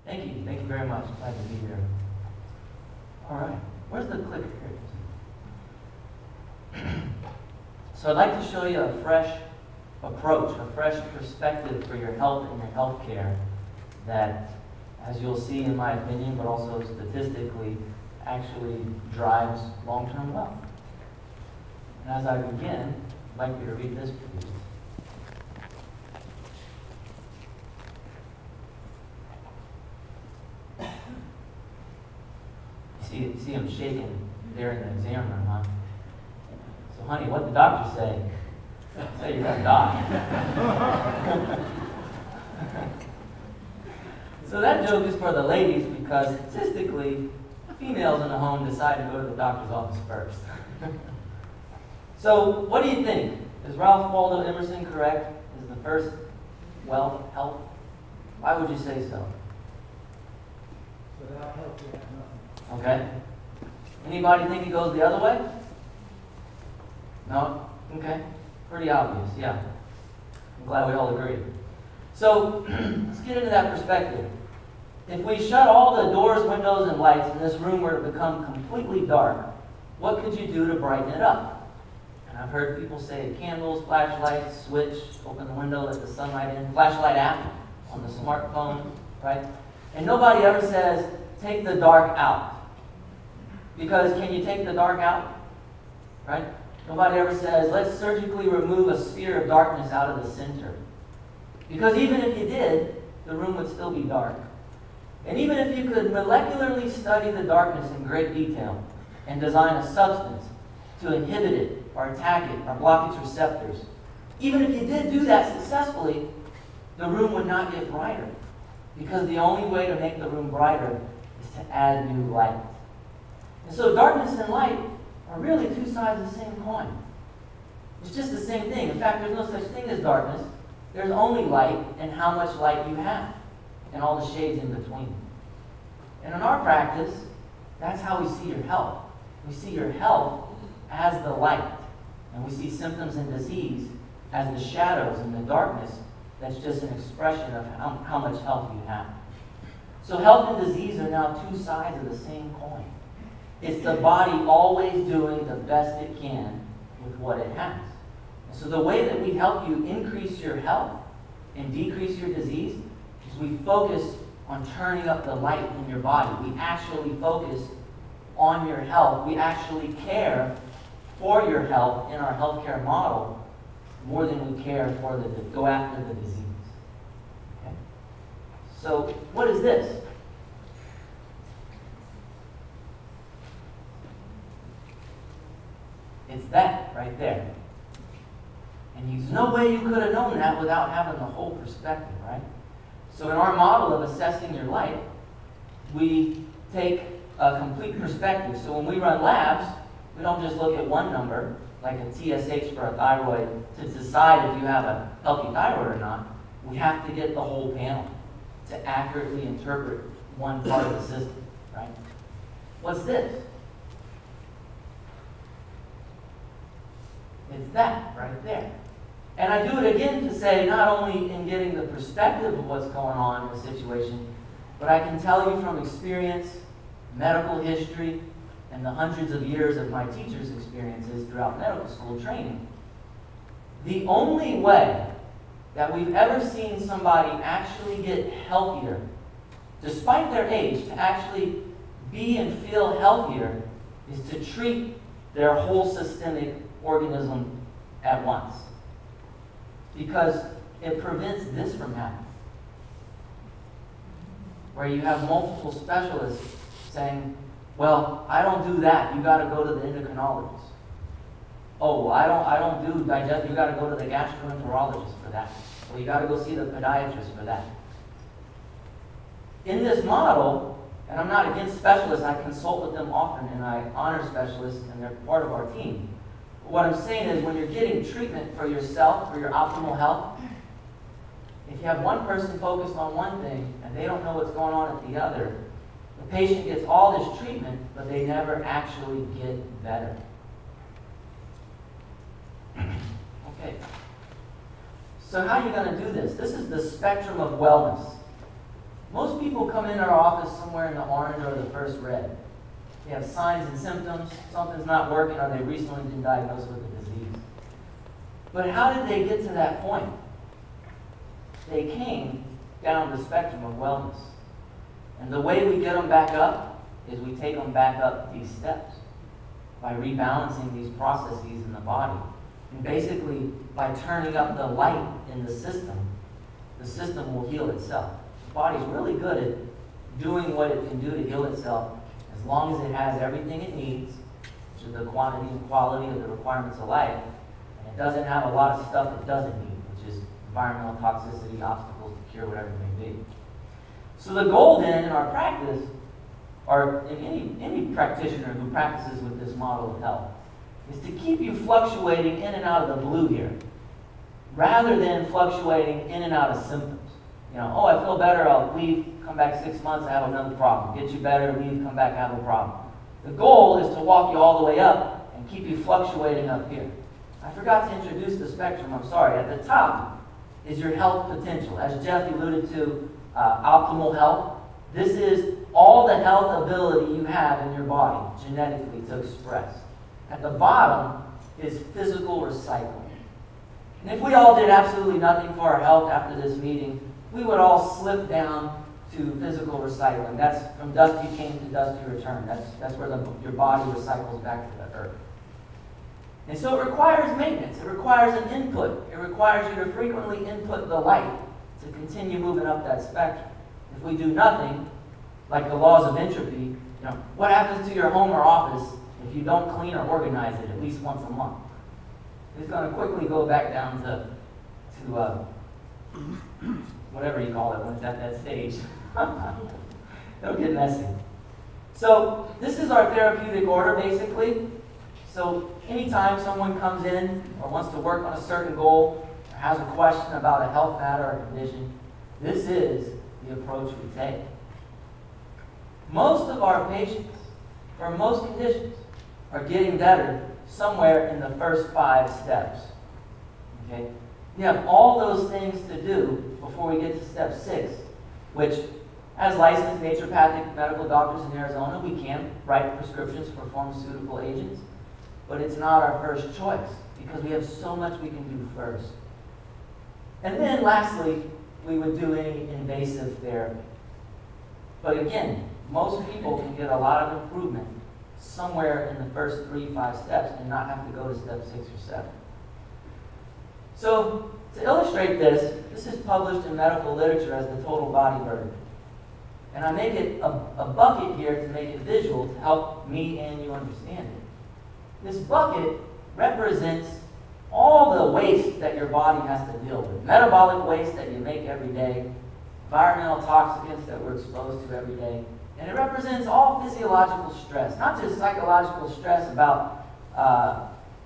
Thank you. Thank you very much. Glad to be here. All right. Where's the clicker here? So I'd like to show you a fresh approach, a fresh perspective for your health and your health care that, as you'll see in my opinion, but also statistically, actually drives long-term wealth. And as I begin, I'd like you to read this, please. You see him shaking there in the exam room, huh? So, honey, what did the doctor say? Say you're going to die. So that joke is for the ladies because statistically, females in the home decide to go to the doctor's office first. So, what do you think? Is Ralph Waldo Emerson correct? Is the first wealth health? Why would you say so? Without health, you have nothing. Okay. Anybody think it goes the other way? No? Okay. Pretty obvious, yeah. I'm glad we all agree. So, let's get into that perspective. If we shut all the doors, windows, and lights and this room were to become completely dark, what could you do to brighten it up? And I've heard people say candles, flashlights, switch, open the window, let the sunlight in, flashlight app on the smartphone, right? And nobody ever says, take the dark out. Because can you take the dark out? Right? Nobody ever says, let's surgically remove a sphere of darkness out of the center. Because even if you did, the room would still be dark. And even if you could molecularly study the darkness in great detail and design a substance to inhibit it or attack it or block its receptors, even if you did do that successfully, the room would not get brighter. Because the only way to make the room brighter is to add new light. And so darkness and light are really two sides of the same coin. It's just the same thing. In fact, there's no such thing as darkness. There's only light and how much light you have and all the shades in between. And in our practice, that's how we see your health. We see your health as the light. And we see symptoms and disease as the shadows and the darkness. That's just an expression of how much health you have. So health and disease are now two sides of the same coin. It's the body always doing the best it can with what it has. And so the way that we help you increase your health and decrease your disease is we focus on turning up the light in your body. We actually focus on your health. We actually care for your health in our healthcare model more than we care for the go after the disease. Okay? So what is this? It's that right there. And there's no way you could have known that without having the whole perspective, right? So in our model of assessing your life, we take a complete perspective. So when we run labs, we don't just look at one number, like a TSH for a thyroid, to decide if you have a healthy thyroid or not. We have to get the whole panel to accurately interpret one part of the system, right? What's this? It's that right there. And I do it again to say not only in getting the perspective of what's going on in the situation, but I can tell you from experience, medical history, and the hundreds of years of my teachers' experiences throughout medical school training. The only way that we've ever seen somebody actually get healthier, despite their age, to actually be and feel healthier, is to treat their whole systemic organism at once. Because it prevents this from happening. Where you have multiple specialists saying, well, I don't do that. You got to go to the endocrinologist. Oh, I don't do digest. You got to go to the gastroenterologist for that. Well, you got to go see the podiatrist for that. In this model, and I'm not against specialists, I consult with them often, and I honor specialists, and they're part of our team. But what I'm saying is, when you're getting treatment for yourself, for your optimal health, if you have one person focused on one thing and they don't know what's going on at the other, the patient gets all this treatment, but they never actually get better. Okay. So how are you going to do this? This is the spectrum of wellness. Most people come in our office somewhere in the orange or the first red. They have signs and symptoms, something's not working, or they've recently been diagnosed with a disease. But how did they get to that point? They came down the spectrum of wellness. And the way we get them back up is we take them back up these steps by rebalancing these processes in the body. And basically, by turning up the light in the system will heal itself. The body's really good at doing what it can do to heal itself as long as it has everything it needs, which is the quantity and quality of the requirements of life, and it doesn't have a lot of stuff it doesn't need, which is environmental toxicity, obstacles to cure, whatever it may be. So the goal then in our practice, or in any practitioner who practices with this model of health, is to keep you fluctuating in and out of the blue here, rather than fluctuating in and out of symptoms. You know, oh, I feel better, I'll leave, come back 6 months, I have another problem. Get you better, leave, come back, have a problem. The goal is to walk you all the way up and keep you fluctuating up here. I forgot to introduce the spectrum, I'm sorry. At the top is your health potential. As Jeff alluded to, optimal health. This is all the health ability you have in your body, genetically, to express. At the bottom is physical recycling. And if we all did absolutely nothing for our health after this meeting, we would all slip down to physical recycling. That's from dust you came to dust you return. That's where your body recycles back to the earth. And so it requires maintenance. It requires an input. It requires you to frequently input the light to continue moving up that spectrum. If we do nothing, like the laws of entropy, you know, what happens to your home or office if you don't clean or organize it at least once a month? It's going to quickly go back down to whatever you call it when it's at that stage. It'll get messy. So this is our therapeutic order, basically. So anytime someone comes in or wants to work on a certain goal or has a question about a health matter or condition, this is the approach we take. Most of our patients, for most conditions, are getting better somewhere in the first 5 steps. Okay? We have all those things to do before we get to step 6, which, as licensed naturopathic medical doctors in Arizona, we can write prescriptions for pharmaceutical agents, but it's not our first choice because we have so much we can do first. And then lastly, we would do any invasive therapy. But again, most people can get a lot of improvement somewhere in the first 3-5 steps and not have to go to step 6 or 7. So to illustrate this, this is published in medical literature as the total body burden. And I make it a bucket here to make it visual to help me and you understand it. This bucket represents all the waste that your body has to deal with. Metabolic waste that you make every day, environmental toxicants that we're exposed to every day, and it represents all physiological stress, not just psychological stress about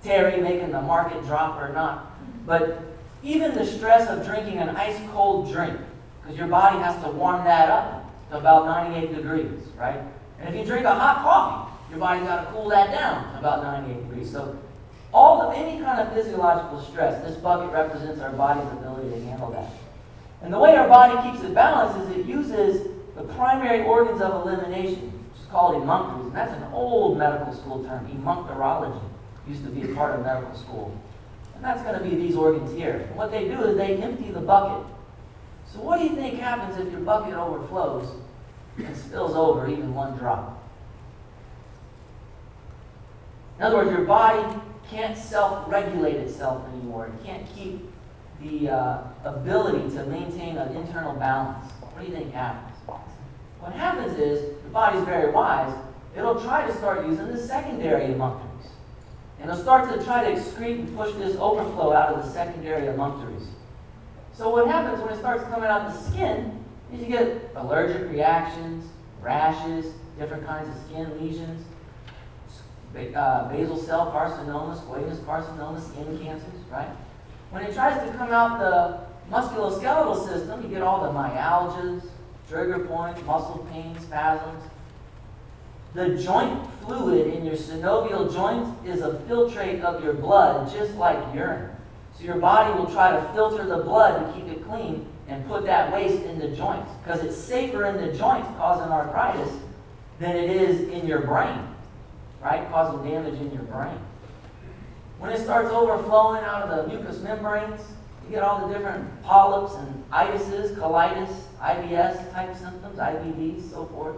Terry making the market drop or not, but even the stress of drinking an ice-cold drink, because your body has to warm that up to about 98 degrees, right? And if you drink a hot coffee, your body's got to cool that down to about 98 degrees. So any kind of physiological stress, this bucket represents our body's ability to handle that. And the way our body keeps it balanced is it uses the primary organs of elimination, which is called emunctories. And that's an old medical school term. Emunctorology used to be a part of medical school. And that's going to be these organs here. And what they do is they empty the bucket. So what do you think happens if your bucket overflows and spills over even one drop? In other words, your body can't self-regulate itself anymore. It can't keep the ability to maintain an internal balance. What do you think happens? What happens is, the body's very wise, it'll try to start using the secondary emunctories. And it'll start to try to excrete and push this overflow out of the secondary emunctories. So what happens when it starts coming out the skin is you get allergic reactions, rashes, different kinds of skin lesions, basal cell carcinoma, squamous carcinoma, skin cancers, right? When it tries to come out the musculoskeletal system, you get all the myalgias, trigger points, muscle pain, spasms. The joint fluid in your synovial joints is a filtrate of your blood, just like urine. So your body will try to filter the blood to keep it clean and put that waste in the joints, because it's safer in the joints causing arthritis than it is in your brain, right? Causing damage in your brain. When it starts overflowing out of the mucous membranes, you get all the different polyps and itises, colitis, IBS type symptoms, IBD, so forth.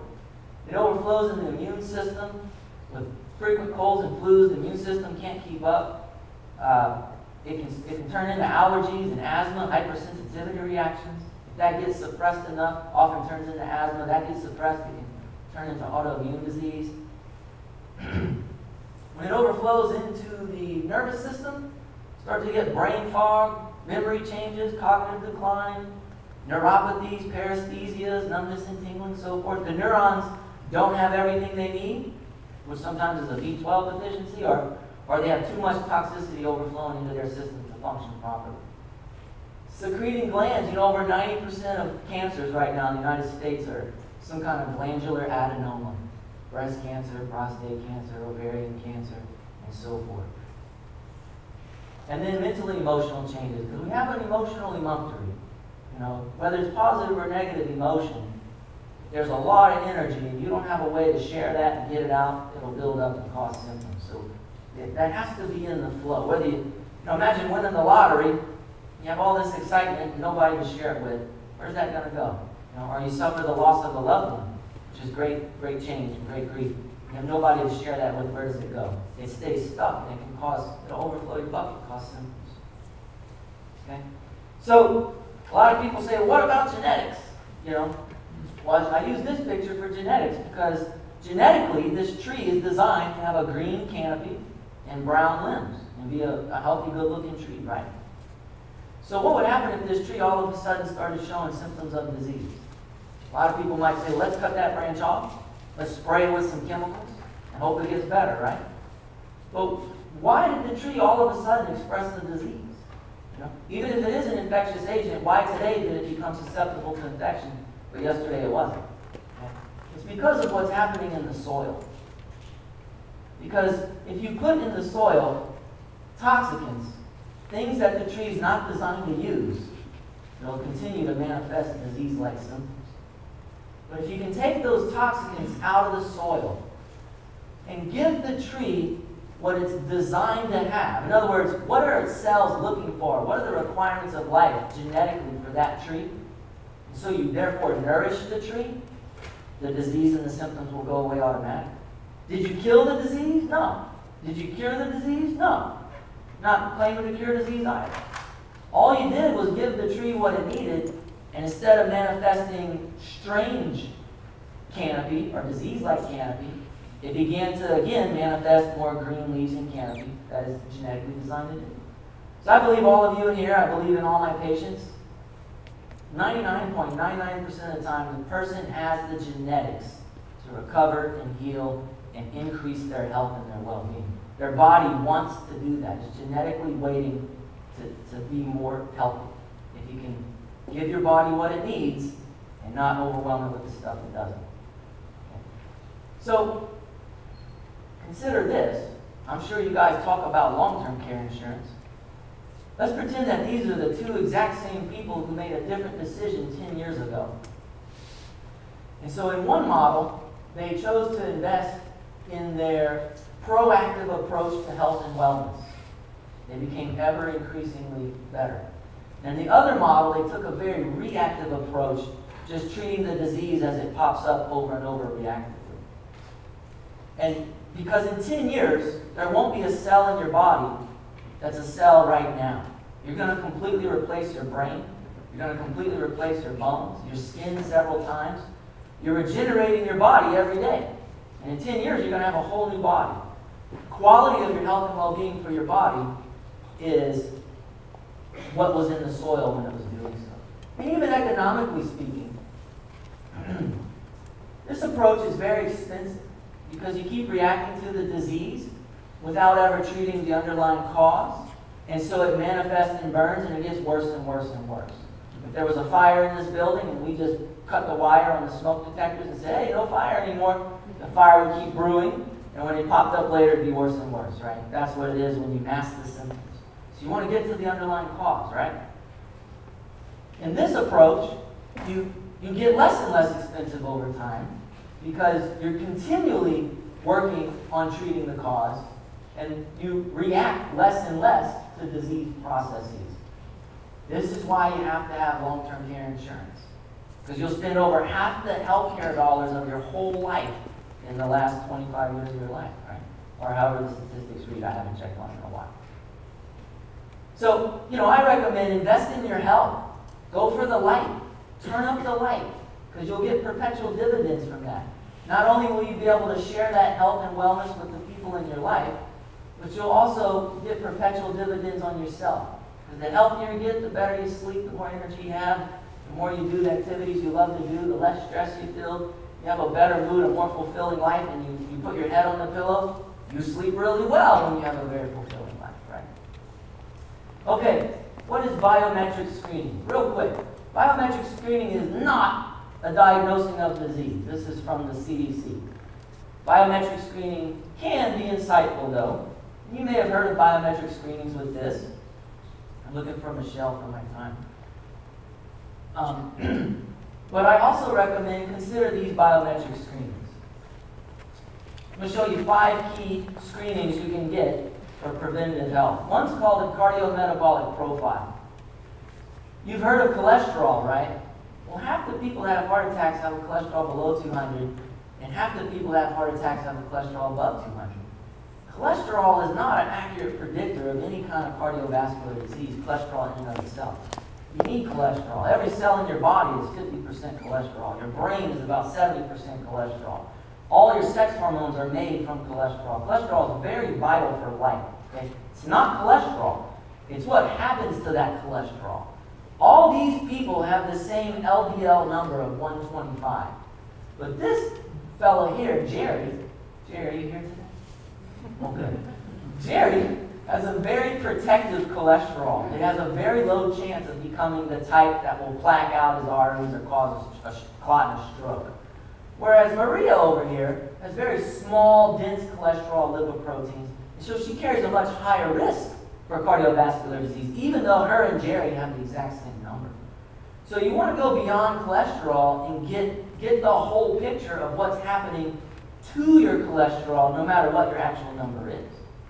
It overflows in the immune system with frequent colds and flus. The immune system can't keep up. It can turn into allergies and asthma, hypersensitivity reactions. If that gets suppressed enough, often turns into asthma. That gets suppressed, it can turn into autoimmune disease. When it overflows into the nervous system, start to get brain fog, memory changes, cognitive decline, neuropathies, paresthesias, numbness and tingling, so forth. The neurons don't have everything they need, which sometimes is a B12 deficiency, or they have too much toxicity overflowing into their system to function properly. Secreting glands, over 90% of cancers right now in the United States are some kind of glandular adenoma. Breast cancer, prostate cancer, ovarian cancer, and so forth. And then mentally emotional changes, because we have an emotional emunctory. Whether it's positive or negative emotion, there's a lot of energy, and you don't have a way to share that and get it out, it'll build up and cause symptoms. So that has to be in the flow. Whether imagine winning the lottery, you have all this excitement and nobody to share it with. Where's that going to go? Or you suffer the loss of a loved one, which is great change and great grief. You have nobody to share that with. Where does it go? It stays stuck, and it'll overflow your bucket, cause symptoms. Okay? So a lot of people say, well, what about genetics? Well, I use this picture for genetics because genetically this tree is designed to have a green canopy and brown limbs and be a healthy, good-looking tree, right? So what would happen if this tree all of a sudden started showing symptoms of disease? A lot of people might say, let's cut that branch off, let's spray it with some chemicals, and hope it gets better, right? But why did the tree all of a sudden express the disease? Even if it is an infectious agent, why today did it become susceptible to infection, but yesterday it wasn't? Okay? It's because of what's happening in the soil. Because if you put in the soil toxicants, things that the tree is not designed to use, it'll continue to manifest disease-like symptoms. But if you can take those toxicants out of the soil and give the tree what it's designed to have, in other words, what are its cells looking for? What are the requirements of life genetically for that tree? And so you therefore nourish the tree, the disease and the symptoms will go away automatically. Did you kill the disease? No. Did you cure the disease? No. Not claiming to cure disease either. All you did was give the tree what it needed, and instead of manifesting strange canopy or disease-like canopy, it began to again manifest more green leaves and canopy that is genetically designed to do. So I believe all of you in here, I believe in all my patients, 99.99% of the time the person has the genetics to recover and heal and increase their health and their well-being. Their body wants to do that. It's genetically waiting to be more healthy. If you can give your body what it needs and not overwhelm it with the stuff it doesn't. Okay. So, consider this. I'm sure you guys talk about long-term care insurance. Let's pretend that these are the two exact same people who made a different decision 10 years ago. And so in one model, they chose to invest in their proactive approach to health and wellness. They became ever increasingly better. And the other model, they took a very reactive approach, just treating the disease as it pops up over and over reactively. And because in 10 years, there won't be a cell in your body that's a cell right now. You're going to completely replace your brain. You're going to completely replace your bones, your skin several times. You're regenerating your body every day. And in 10 years, you're going to have a whole new body. The quality of your health and well-being for your body is what was in the soil when it was doing so. And even economically speaking, this approach is very expensive because you keep reacting to the disease without ever treating the underlying cause. And so it manifests and burns, and it gets worse and worse and worse. If there was a fire in this building and we just cut the wire on the smoke detectors and said, hey, no fire anymore, the fire would keep brewing, and when it popped up later, it'd be worse and worse, right? That's what it is when you mask the symptoms. So you want to get to the underlying cause, right? In this approach, you get less and less expensive over time because you're continually working on treating the cause, and you react less and less to disease processes. This is why you have to have long-term care insurance, because you'll spend over half the healthcare dollars of your whole life in the last 25 years of your life, right? Or however the statistics read. I haven't checked on it in a while. So, I recommend invest in your health. Go for the light. Turn up the light, because you'll get perpetual dividends from that. Not only will you be able to share that health and wellness with the people in your life, but you'll also get perpetual dividends on yourself. Because the healthier you get, the better you sleep, the more energy you have, the more you do the activities you love to do, the less stress you feel. You have a better mood, a more fulfilling life, and you put your head on the pillow. You sleep really well when you have a very fulfilling life, right? Okay, what is biometric screening? Real quick. Biometric screening is not a diagnosing of disease. This is from the CDC. Biometric screening can be insightful, though. You may have heard of biometric screenings with this. I'm looking for Michelle for my time. But I also recommend consider these biometric screenings. I'm going to show you 5 key screenings you can get for preventative health. One's called a cardiometabolic profile. You've heard of cholesterol, right? Well, half the people that have heart attacks have a cholesterol below 200, and half the people that have heart attacks have a cholesterol above 200. Cholesterol is not an accurate predictor of any kind of cardiovascular disease, cholesterol in and of itself. You need cholesterol. Every cell in your body is 50% cholesterol. Your brain is about 70% cholesterol. All your sex hormones are made from cholesterol. Cholesterol is very vital for life. Okay? It's not cholesterol. It's what happens to that cholesterol. All these people have the same LDL number of 125. But this fellow here, Jerry, are you here today? Oh, good. Jerry has a very protective cholesterol. It has a very low chance of becoming the type that will plaque out his arteries or cause a clot and a stroke. Whereas Maria over here has very small, dense cholesterol lipoproteins, and so she carries a much higher risk for cardiovascular disease, even though her and Jerry have the exact same number. So you want to go beyond cholesterol and get the whole picture of what's happening to your cholesterol, no matter what your actual number is.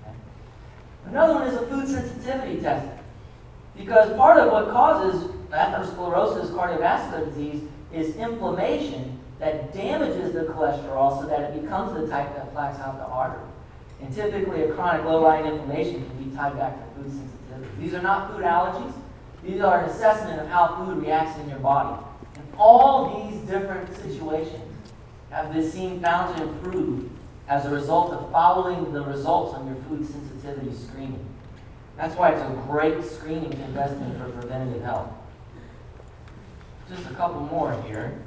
Okay? Another one is a food sensitivity test, because part of what causes atherosclerosis, cardiovascular disease, is inflammation that damages the cholesterol so that it becomes the type that plaques out the artery. And typically, a chronic low-lying inflammation can be tied back to food sensitivity. These are not food allergies. These are an assessment of how food reacts in your body. And all these different situations have been seen found to improve as a result of following the results on your food sensitivity screening. That's why it's a great screening to invest in for preventative health. Just a couple more here.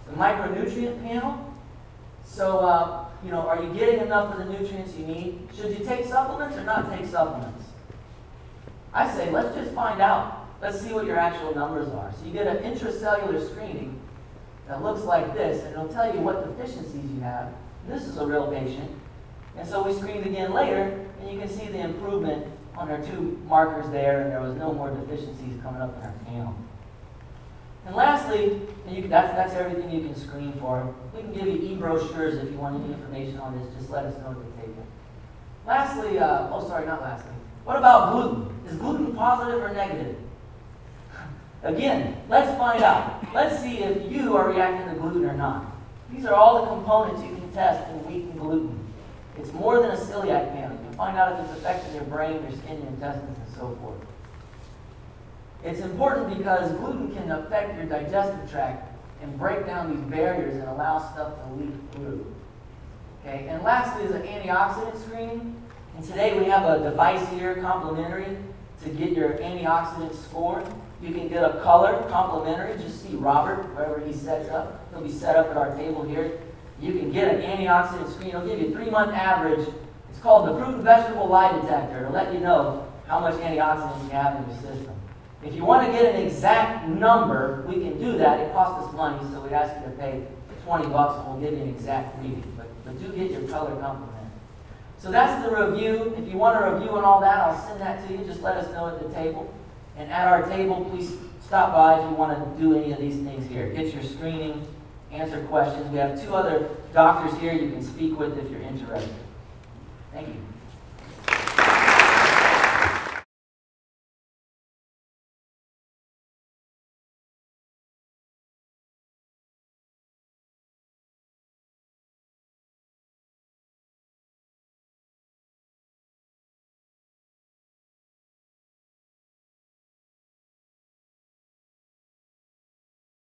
The micronutrient panel. So, are you getting enough of the nutrients you need? Should you take supplements or not take supplements? I say, let's just find out. Let's see what your actual numbers are. So you get an intracellular screening that looks like this, and it'll tell you what deficiencies you have. And this is a real patient. And so we screened again later, and you can see the improvement on our 2 markers there, and there was no more deficiencies coming up in our panel. And lastly, that's everything you can screen for. We can give you e-brochures if you want any information on this. Just let us know at the table. Lastly, not lastly. What about gluten? Is gluten positive or negative? Again, let's find out. Let's see if you are reacting to gluten or not. These are all the components you can test in wheat and gluten. It's more than a celiac panel. You can find out if it's affecting your brain, your skin, your intestines, and so forth. It's important because gluten can affect your digestive tract and break down these barriers and allow stuff to leak through. Okay, and lastly is an antioxidant screening. And today we have a device here, complimentary, to get your antioxidant score. You can get a color, complimentary. Just see Robert, wherever he sets up. He'll be set up at our table here. You can get an antioxidant screen. It'll give you a 3-month average. It's called the fruit and vegetable lie detector. It'll let you know how much antioxidants you have in your system. If you want to get an exact number, we can do that. It costs us money, so we'd ask you to pay $20 and we'll give you an exact reading. But do get your color complement. So that's the review. If you want a review and all that, I'll send that to you. Just let us know at the table. And at our table, please stop by if you want to do any of these things here. Get your screening, answer questions. We have 2 other doctors here you can speak with if you're interested. Thank you.